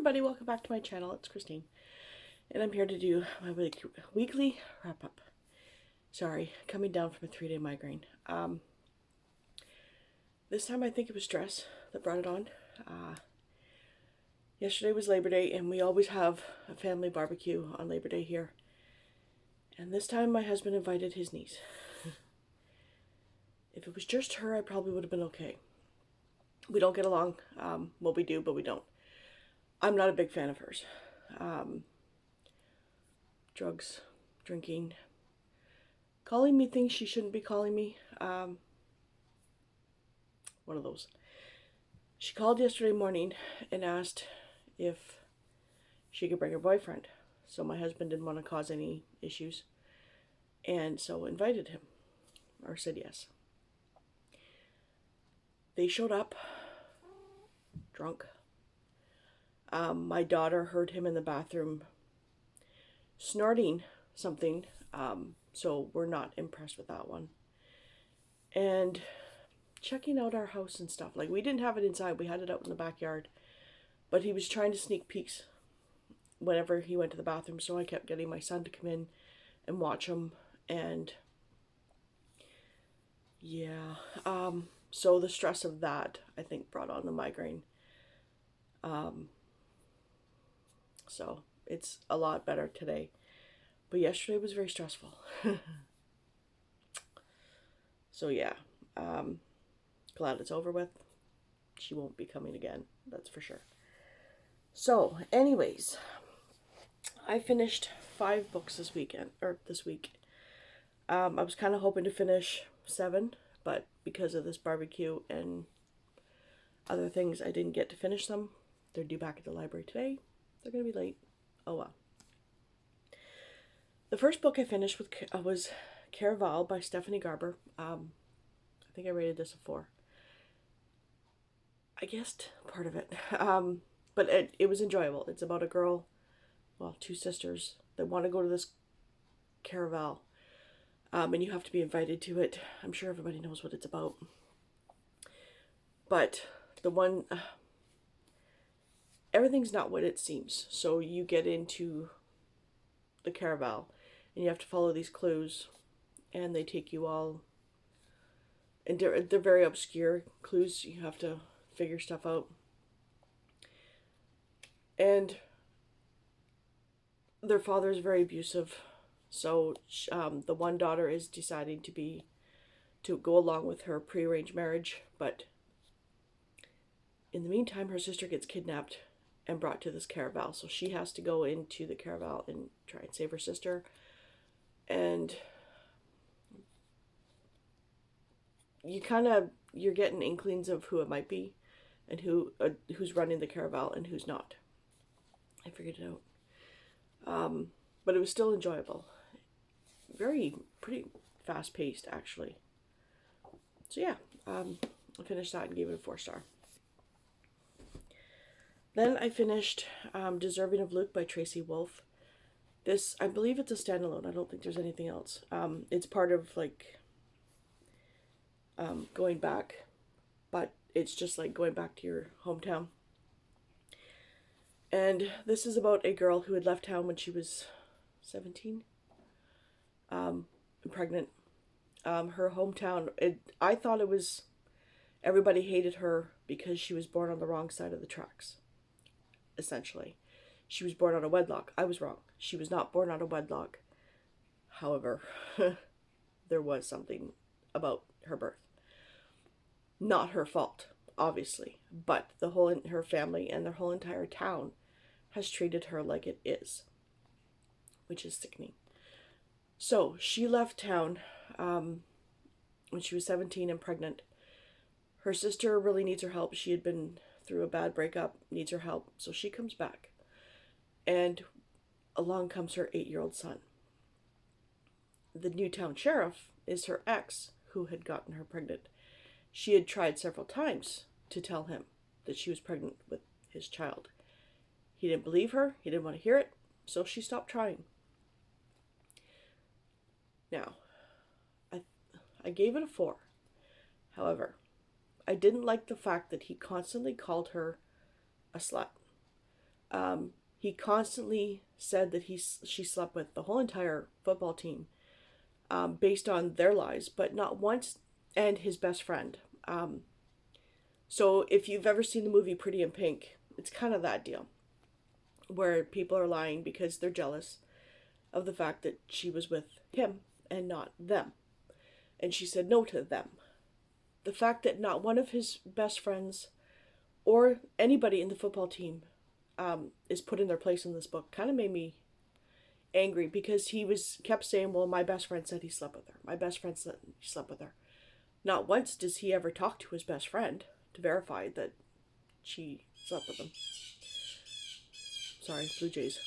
everybody, welcome back to my channel. It's Christine, and I'm here to do my weekly wrap-up. Sorry, coming down from a 3-day migraine. This time I think it was stress that brought it on. Yesterday was Labor Day, and we always have a family barbecue on Labor Day here. And this time my husband invited his niece. If it was just her, I probably would have been okay. We don't get along. Well, we do, but we don't. I'm not a big fan of hers. Drugs, drinking, calling me things she shouldn't be calling me. One of those. She called yesterday morning and asked if she could bring her boyfriend. So my husband didn't want to cause any issues, and so invited him, or said yes. They showed up, drunk. My daughter heard him in the bathroom snorting something, so we're not impressed with that one. And checking out our house and stuff. Like, we didn't have it inside, we had it out in the backyard. But he was trying to sneak peeks whenever he went to the bathroom, so I kept getting my son to come in and watch him. And yeah, so the stress of that, I think, brought on the migraine. So it's a lot better today. But yesterday was very stressful. So yeah, glad it's over with. She won't be coming again, that's for sure. So anyways, I finished 5 books this week. I was kind of hoping to finish 7, but because of this barbecue and other things, I didn't get to finish them. They're due back at the library today. They're going to be late. Oh well. The first book I finished was Caraval by Stephanie Garber. I think I rated this a 4. I guessed part of it. But it was enjoyable. It's about a girl, well, 2 sisters that want to go to this Caraval. And you have to be invited to it. I'm sure everybody knows what it's about. But everything's not what it seems. So you get into the Caraval and you have to follow these clues, and they take you all, and they're very obscure clues. You have to figure stuff out. And their father is very abusive. So the one daughter is deciding to go along with her prearranged marriage, but in the meantime, her sister gets kidnapped and brought to this Caraval. So she has to go into the Caraval and try and save her sister. And you're getting inklings of who it might be, and who's running the Caraval and who's not. I figured it out. But it was still enjoyable. Pretty fast paced, actually. So yeah, I finished that and gave it a 4-star. Then I finished Deserving of Luke by Tracy Wolfe. This, I believe it's a standalone. I don't think there's anything else. It's part of, like, going back, but it's just like going back to your hometown. And this is about a girl who had left town when she was 17, and pregnant. Her hometown, I thought it was, everybody hated her because she was born on the wrong side of the tracks, essentially. She was born out of wedlock. I was wrong. She was not born out of wedlock. However, there was something about her birth. Not her fault, obviously, but her family and their whole entire town has treated her like it is, which is sickening. So she left town when she was 17 and pregnant. Her sister really needs her help. She had been through a bad breakup, needs her help, so she comes back. And along comes her 8-year-old son. The new town sheriff is her ex, who had gotten her pregnant. She had tried several times to tell him that she was pregnant with his child. He didn't believe her. He didn't want to hear it. So she stopped trying. Now, I gave it a 4. However, I didn't like the fact that he constantly called her a slut. He constantly said that she slept with the whole entire football team, based on their lies, but not once, and his best friend. So if you've ever seen the movie Pretty in Pink, it's kind of that deal, where people are lying because they're jealous of the fact that she was with him and not them. And she said no to them. The fact that not one of his best friends or anybody in the football team is put in their place in this book kind of made me angry, because he kept saying, well, my best friend said he slept with her. My best friend said he slept with her. Not once does he ever talk to his best friend to verify that she slept with him. Sorry, Blue Jays.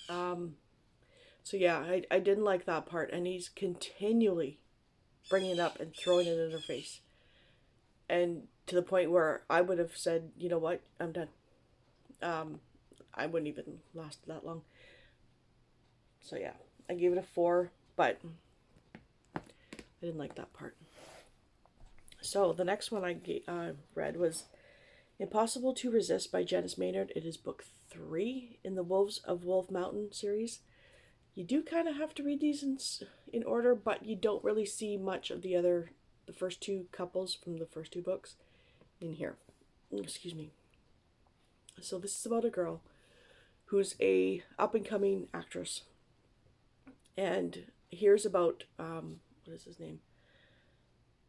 So yeah, I didn't like that part, and he's continually bringing it up and throwing it in her face, and to the point where I would have said, you know what, I'm done. I wouldn't even last that long. So yeah, I gave it a 4, but I didn't like that part. So the next one I read was Impossible to Resist by Janice Maynard. It is book 3 in the Wolves of Wolf Mountain series. You do kind of have to read these in order, but you don't really see much of the first 2 couples from the first 2 books in here. Excuse me. So this is about a girl who's a up-and-coming actress. And here's about, what is his name?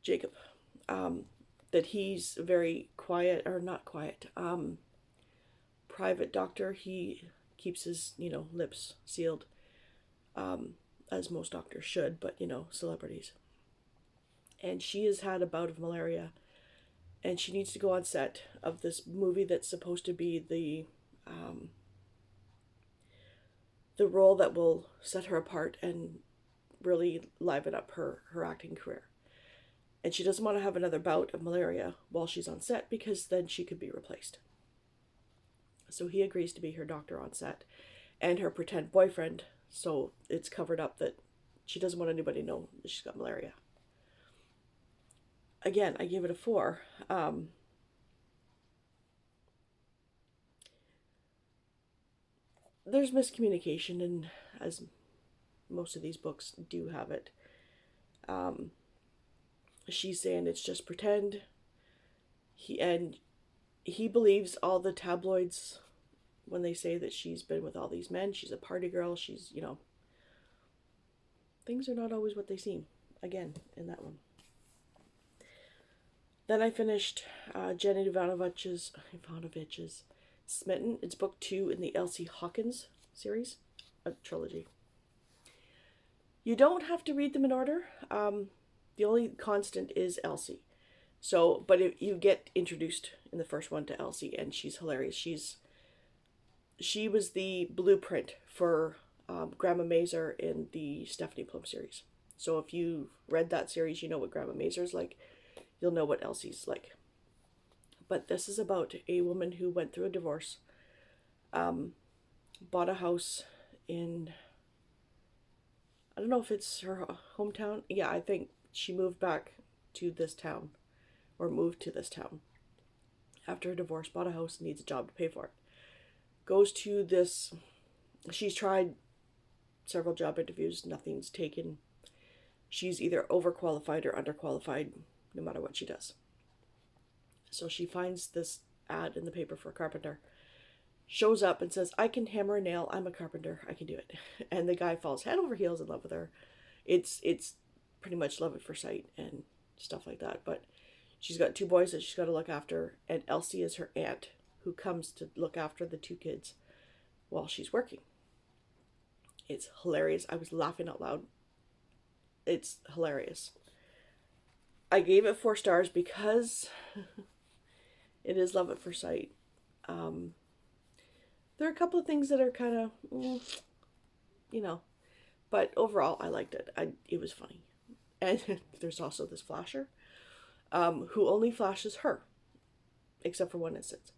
Jacob. That he's very quiet, or not quiet, private doctor. He keeps his, lips sealed, as most doctors should, but, celebrities. And she has had a bout of malaria, and she needs to go on set of this movie that's supposed to be the role that will set her apart and really liven up her acting career. And she doesn't want to have another bout of malaria while she's on set, because then she could be replaced. So he agrees to be her doctor on set and her pretend boyfriend, so it's covered up that she doesn't want anybody to know that she's got malaria. Again, I gave it a 4. There's miscommunication, and as most of these books do have it. She's saying it's just pretend. He believes all the tabloids when they say that she's been with all these men. She's a party girl. She's, things are not always what they seem. Again, in that one. Then I finished Jenny Ivanovich's Smitten. It's book 2 in the Elsie Hawkins series, a trilogy. You don't have to read them in order. The only constant is Elsie. So, but if you get introduced in the first one to Elsie, and she's hilarious. She was the blueprint for Grandma Mazer in the Stephanie Plum series. So if you read that series, you know what Grandma Mazer's like. You'll know what Elsie's like. But this is about a woman who went through a divorce, bought a house in, I don't know if it's her hometown. Yeah, I think she moved back to this town, or moved to this town after a divorce, bought a house, needs a job to pay for it. Goes to this, she's tried several job interviews, nothing's taken. She's either overqualified or underqualified, no matter what she does. So she finds this ad in the paper for a carpenter, shows up and says, I can hammer a nail, I'm a carpenter, I can do it. And the guy falls head over heels in love with her. It's pretty much love at first sight and stuff like that. But she's got 2 boys that she's got to look after, and Elsie is her aunt, who comes to look after the 2 kids while she's working. It's hilarious. I was laughing out loud. It's hilarious. I gave it 4 stars because it is love at first sight. There are a couple of things that are kind of, but overall I liked it. It was funny. And there's also this flasher, who only flashes her, except for one instance.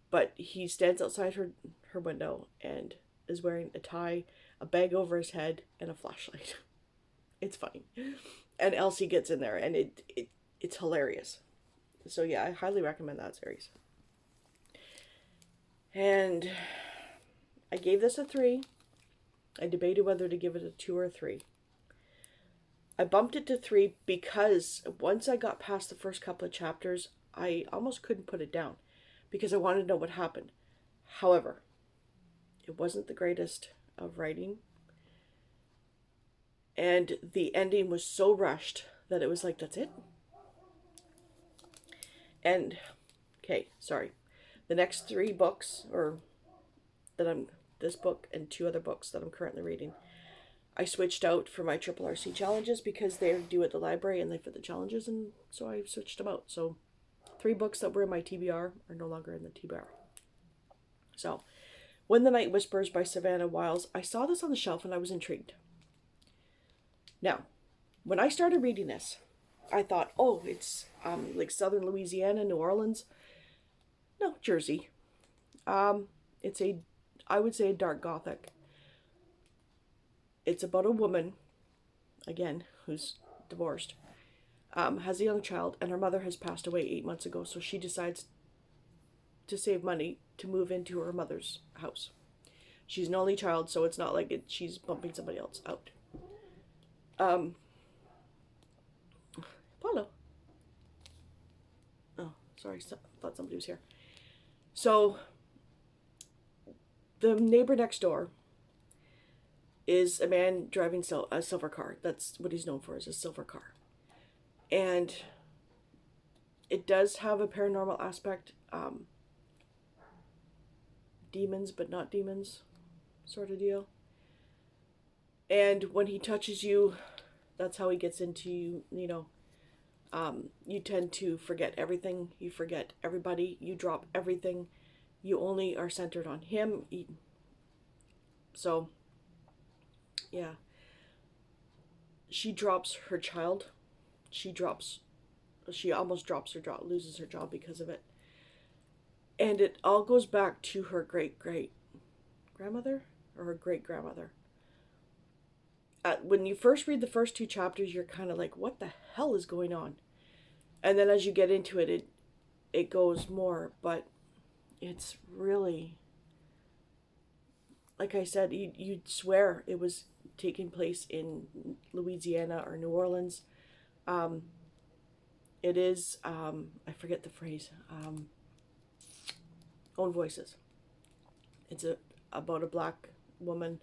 But he stands outside her window and is wearing a tie, a bag over his head, and a flashlight. It's funny. And Elsie gets in there, and it's hilarious. So yeah, I highly recommend that series. And I gave this a 3. I debated whether to give it a 2 or a 3. I bumped it to 3 because once I got past the first couple of chapters, I almost couldn't put it down because I wanted to know what happened. However, it wasn't the greatest of writing. And the ending was so rushed that it was like, that's it? And, okay, sorry. The next 3 books, this book and 2 other books that I'm currently reading, I switched out for my Triple RC challenges because they're due at the library and they fit the challenges, and so I switched them out. So 3 books that were in my TBR are no longer in the TBR. So, When the Night Whispers by Savannah Wiles, I saw this on the shelf and I was intrigued. Now, when I started reading this, I thought, oh, it's like southern Louisiana, New Orleans. No, Jersey. It's I would say a dark gothic. It's about a woman, again, who's divorced, has a young child, and her mother has passed away 8 months ago, so she decides to save money to move into her mother's house. She's an only child, so it's not like she's bumping somebody else out. Paulo. Oh, sorry, thought somebody was here. So, the neighbor next door is a man driving a silver car. That's what he's known for, is a silver car. And it does have a paranormal aspect. Demons, but not demons, sort of deal. And when he touches you, that's how he gets into you, you tend to forget everything. You forget everybody. You drop everything. You only are centered on him. So, yeah. She drops her child. She almost drops her job, loses her job because of it. And it all goes back to her great-great-grandmother or her great-grandmother. When you first read the first 2 chapters, you're kind of like, what the hell is going on? And then as you get into it, it goes more, but it's really, like I said, you'd swear it was taking place in Louisiana or New Orleans. It is, I forget the phrase, own voices. It's about a black woman.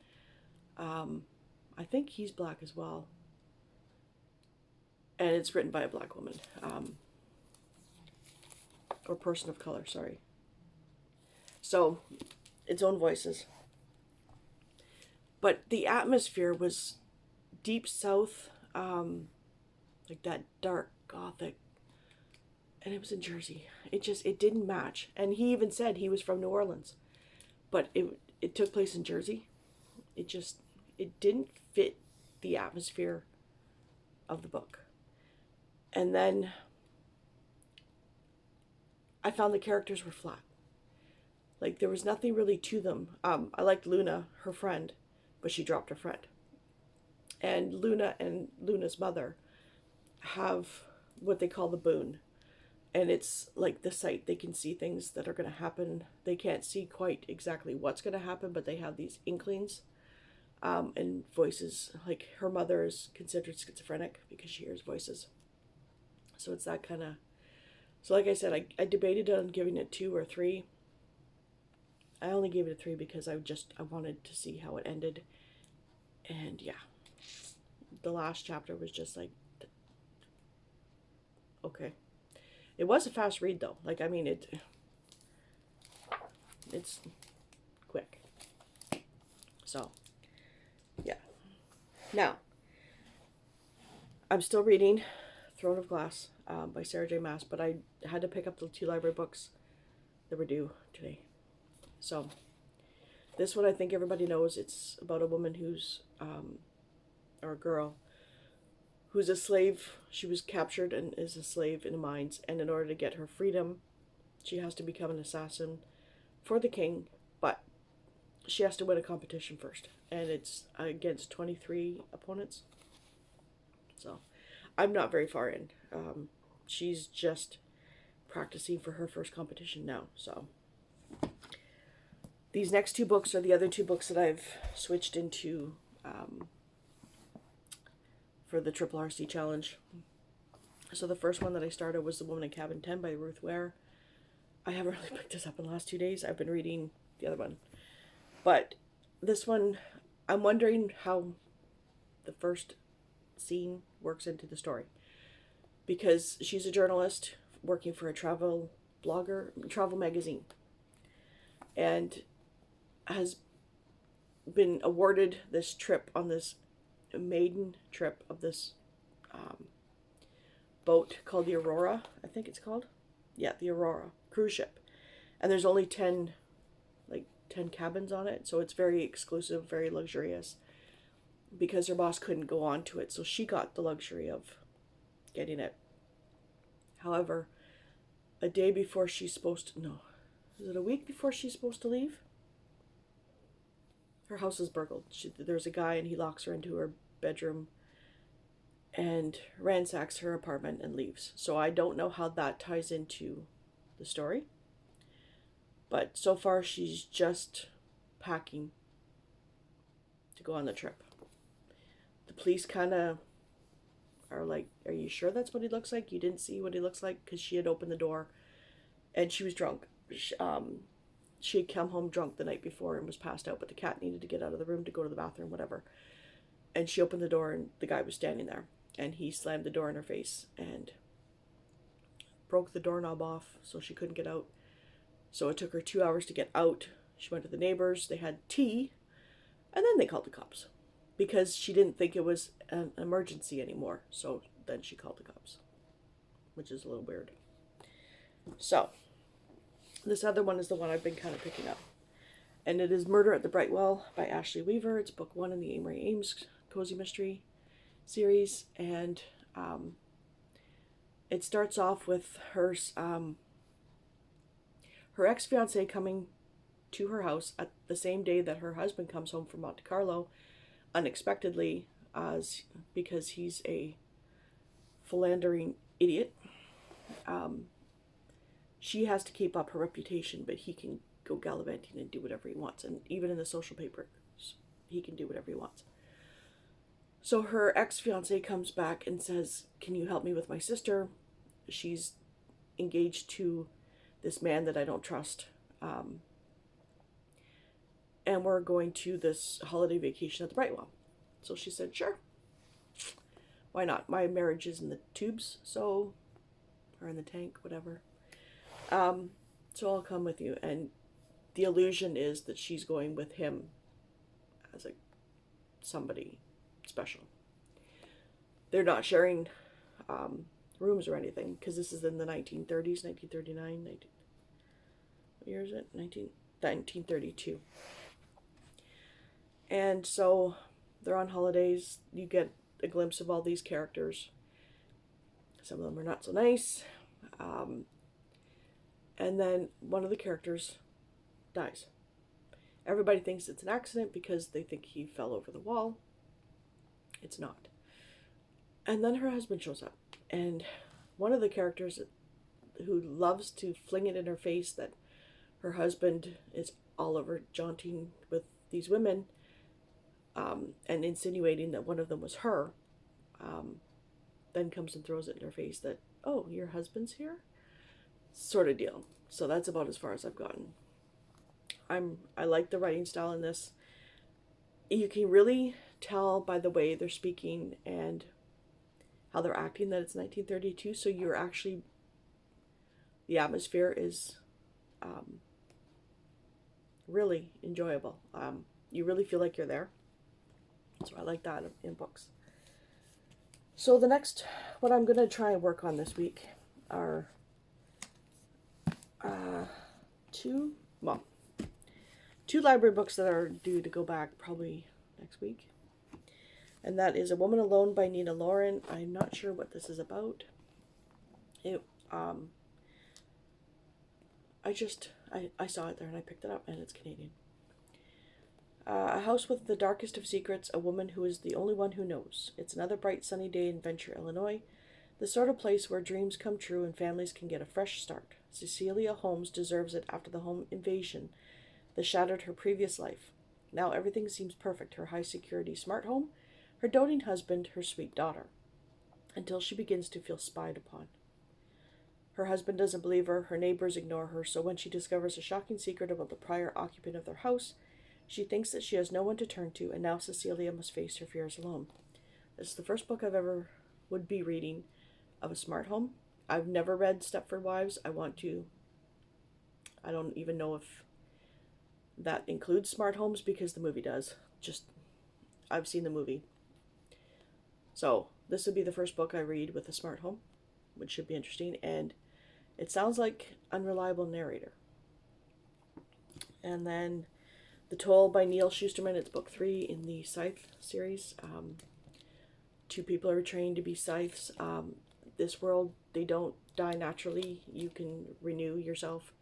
I think he's black as well. And it's written by a black woman. Or person of color, sorry. So, its own voices. But the atmosphere was deep south, like that dark gothic. And it was in Jersey. It didn't match. And he even said he was from New Orleans. But it took place in Jersey. It didn't fit the atmosphere of the book. And then I found the characters were flat. Like, there was nothing really to them. I liked Luna, her friend, but she dropped her friend. And Luna and Luna's mother have what they call the boon. And it's like the sight. They can see things that are going to happen. They can't see quite exactly what's going to happen, but they have these inklings and voices. Like, her mother is considered schizophrenic because she hears voices. So it's that kind of... So like I said, I debated on giving it 2 or 3. I only gave it a 3 because I wanted to see how it ended. And yeah, the last chapter was just like, okay. It was a fast read though. Like, I mean, it's quick. So, yeah. Now, I'm still reading Throne of Glass by Sarah J. Maas, but I had to pick up the 2 library books that were due today. So, this one I think everybody knows. It's about a woman who's, or a girl, who's a slave. She was captured and is a slave in the mines, and in order to get her freedom, she has to become an assassin for the king, but she has to win a competition first, and it's against 23 opponents. So, I'm not very far in. She's just practicing for her first competition now, so... These next two books are the other two books that I've switched into for the Triple RC Challenge. So the first one that I started was The Woman in Cabin 10 by Ruth Ware. I haven't really picked this up in the last 2 days. I've been reading the other one. But this one, I'm wondering how the first scene works into the story. Because she's a journalist working for a travel magazine. And has been awarded this trip on this maiden trip of this boat called the Aurora, I think it's called. Yeah, the Aurora cruise ship. And there's only 10 cabins on it, so it's very exclusive, very luxurious, because her boss couldn't go on to it, so she got the luxury of getting it. However, a day before she's supposed to, no, is it a week before she's supposed to leave? Her house is burgled. There's a guy and he locks her into her bedroom and ransacks her apartment and leaves. So I don't know how that ties into the story. But so far she's just packing to go on the trip. The police kind of are like, are you sure that's what he looks like? You didn't see what he looks like? Because she had opened the door and she was drunk. She had come home drunk the night before and was passed out, but the cat needed to get out of the room to go to the bathroom, whatever. And she opened the door and the guy was standing there. And he slammed the door in her face and broke the doorknob off so she couldn't get out. So it took her 2 hours to get out. She went to the neighbors, they had tea, and then they called the cops. Because she didn't think it was an emergency anymore. So then she called the cops. Which is a little weird. So, this other one is the one I've been kind of picking up. And it is Murder at the Brightwell by Ashley Weaver. It's book 1 in the Amory Ames Cozy Mystery series. And it starts off with her ex-fiance coming to her house at the same day that her husband comes home from Monte Carlo unexpectedly, because he's a philandering idiot. She has to keep up her reputation, but he can go gallivanting and do whatever he wants. And even in the social papers, he can do whatever he wants. So her ex-fiance comes back and says, can you help me with my sister? She's engaged to this man that I don't trust. And we're going to this holiday vacation at the Brightwell. So she said, sure. Why not? My marriage is in the tubes, or in the tank, whatever. So I'll come with you. And the illusion is that she's going with him as somebody special. They're not sharing rooms or anything, because this is in the 1930s, 1939, what year is it? 1932. And so they're on holidays. You get a glimpse of all these characters. Some of them are not so nice. And then one of the characters dies. Everybody thinks it's an accident because they think he fell over the wall. It's not. And then her husband shows up. And one of the characters who loves to fling it in her face that her husband is all over jaunting with these women, and insinuating that one of them was her, then comes and throws it in her face that, oh, your husband's here? Sort of deal. So that's about as far as I've gotten. I like the writing style in this. You can really tell by the way they're speaking and how they're acting that it's 1932, so you're actually, the atmosphere is really enjoyable. You really feel like you're there. So I like that in books. So the next, what I'm going to try and work on this week are two library books that are due to go back probably next week. And that is A Woman Alone by Nina Lauren. I'm not sure what this is about. I saw it there and I picked it up, and it's Canadian. A house with the darkest of secrets, a woman who is the only one who knows. It's another bright sunny day in Venture, Illinois, the sort of place where dreams come true and families can get a fresh start. Cecilia Holmes deserves it after the home invasion that shattered her previous life. Now everything seems perfect, her high-security smart home, her doting husband, her sweet daughter, until she begins to feel spied upon. Her husband doesn't believe her neighbors ignore her, so when she discovers a shocking secret about the prior occupant of their house, she thinks that she has no one to turn to, and now Cecilia must face her fears alone. This is the first book I've ever would be reading of a smart home. I've never read Stepford Wives. I want to. I don't even know if that includes smart homes because the movie does. Just, I've seen the movie. So this would be the first book I read with a smart home, which should be interesting. And it sounds like Unreliable Narrator. And then The Toll by Neil Shusterman. It's book 3 in the Scythe series. 2 people are trained to be scythes. This world, they don't die naturally. You can renew yourself.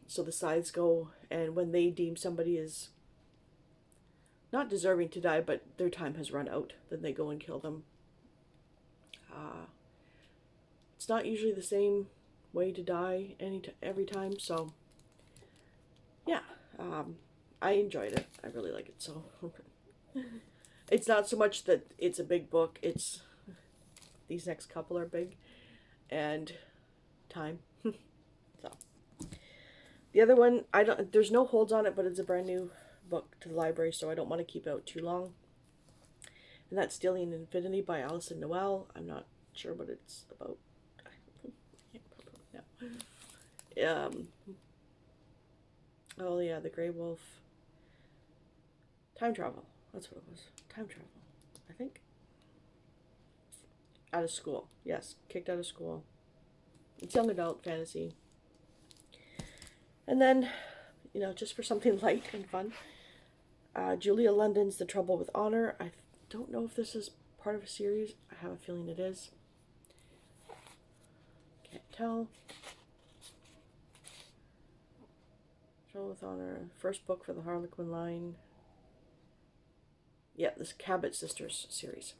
So the scythes go, and when they deem somebody is not deserving to die, but their time has run out, then they go and kill them. It's not usually the same way to die every time, so yeah, I enjoyed it. I really like it. So it's not so much that it's a big book, it's these next couple are big, and time. So the other one, there's no holds on it, but it's a brand new book to the library, so I don't want to keep it out too long. And that's Stealing Infinity by Alison Noel. I'm not sure what it's about. Oh yeah, The Grey Wolf. Time travel. That's what it was. Time travel, I think. Out of school. Yes, kicked out of school. It's young adult fantasy. And then, just for something light and fun, Julia London's The Trouble with Honor. I don't know if this is part of a series. I have a feeling it is. Can't tell. Trouble with Honor. First book for the Harlequin line. Yeah, this Cabot Sisters series.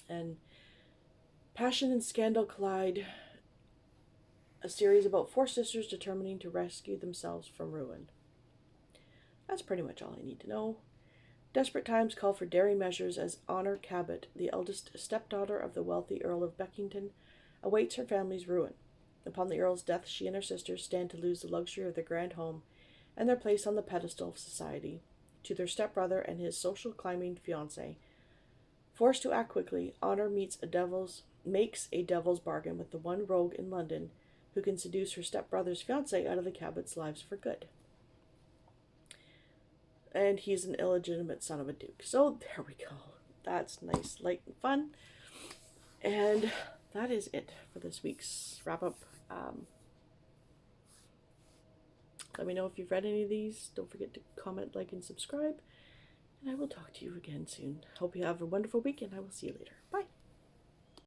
And Passion and Scandal Collide. A series about 4 sisters determining to rescue themselves from ruin. That's pretty much all I need to know. Desperate times call for daring measures as Honor Cabot, the eldest stepdaughter of the wealthy Earl of Beckington, awaits her family's ruin. Upon the Earl's death, she and her sisters stand to lose the luxury of their grand home and their place on the pedestal of society to their stepbrother and his social climbing fiancé. Forced to act quickly, Honor makes a devil's bargain with the one rogue in London who can seduce her stepbrother's fiancé out of the Cabot's lives for good. And he's an illegitimate son of a duke. So there we go. That's nice, light, and fun. And that is it for this week's wrap-up. Let me know if you've read any of these. Don't forget to comment, like, and subscribe. And I will talk to you again soon. Hope you have a wonderful week, and I will see you later. Bye.